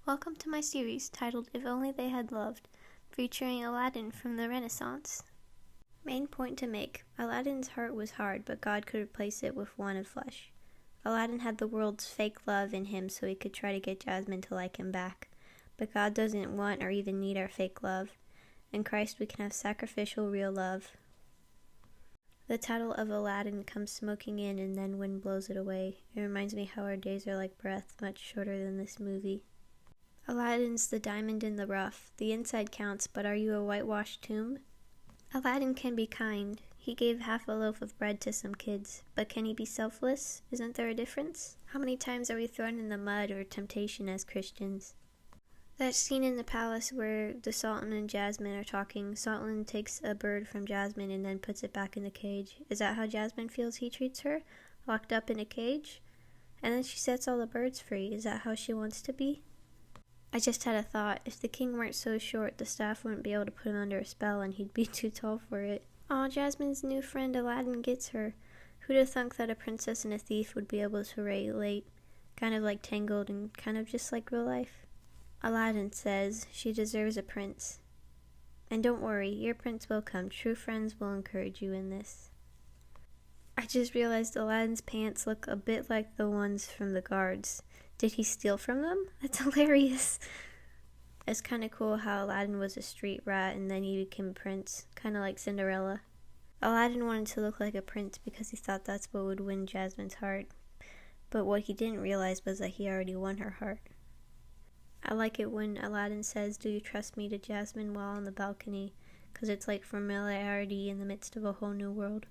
Welcome to my series titled If Only They Had Loved, featuring Aladdin from the Renaissance. Main point to make: Aladdin's heart was hard, but God could replace it with one of flesh. Aladdin had the world's fake love in him so he could try to get Jasmine to like him back. But God doesn't want or even need our fake love. In Christ we can have sacrificial, real love. The title of Aladdin comes smoking in and then wind blows it away. It reminds me how our days are like breath, much shorter than this movie. Aladdin's the diamond in the rough. The inside counts, but are you a whitewashed tomb? Aladdin can be kind. He gave half a loaf of bread to some kids. But can he be selfless? Isn't there a difference? How many times are we thrown in the mud or temptation as Christians? That scene in the palace where the Sultan and Jasmine are talking, Sultan takes a bird from Jasmine and then puts it back in the cage. Is that how Jasmine feels he treats her? Locked up in a cage? And then she sets all the birds free. Is that how she wants to be? I just had a thought. If the king weren't so short, the staff wouldn't be able to put him under a spell and he'd be too tall for it. Aw, Jasmine's new friend Aladdin gets her. Who'd have thunk that a princess and a thief would be able to relate? Kind of like Tangled and kind of just like real life. Aladdin says she deserves a prince. And don't worry, your prince will come. True friends will encourage you in this. I just realized Aladdin's pants look a bit like the ones from the guards. Did he steal from them? That's hilarious. It's kind of cool how Aladdin was a street rat and then he became a prince, kind of like Cinderella. Aladdin wanted to look like a prince because he thought that's what would win Jasmine's heart. But what he didn't realize was that he already won her heart. I like it when Aladdin says, "Do you trust me?" to Jasmine while on the balcony, because it's like familiarity in the midst of a whole new world.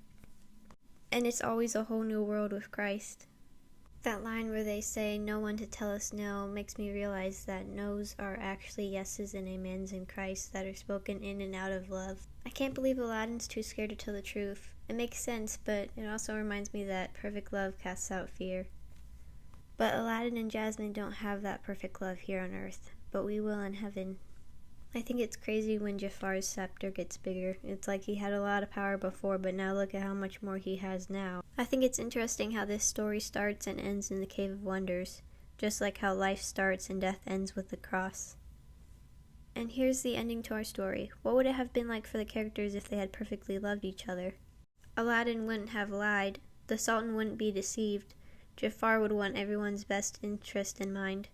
And it's always a whole new world with Christ. That line where they say, "No one to tell us no," makes me realize that no's are actually yeses and amens in Christ that are spoken in and out of love. I can't believe Aladdin's too scared to tell the truth. It makes sense, but it also reminds me that perfect love casts out fear. But Aladdin and Jasmine don't have that perfect love here on earth, but we will in heaven. I think it's crazy when Jafar's scepter gets bigger. It's like he had a lot of power before, but now look at how much more he has now. I think it's interesting how this story starts and ends in the Cave of Wonders, just like how life starts and death ends with the cross. And here's the ending to our story. What would it have been like for the characters if they had perfectly loved each other? Aladdin wouldn't have lied. The Sultan wouldn't be deceived. Jafar would want everyone's best interest in mind.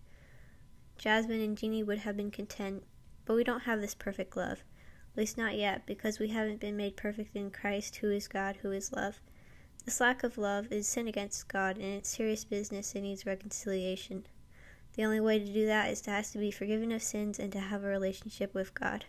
Jasmine and Genie would have been content. But we don't have this perfect love. At least not yet, because we haven't been made perfect in Christ, who is God, who is love. This lack of love is sin against God, and it's serious business and needs reconciliation. The only way to do that is to ask to be forgiven of sins and to have a relationship with God.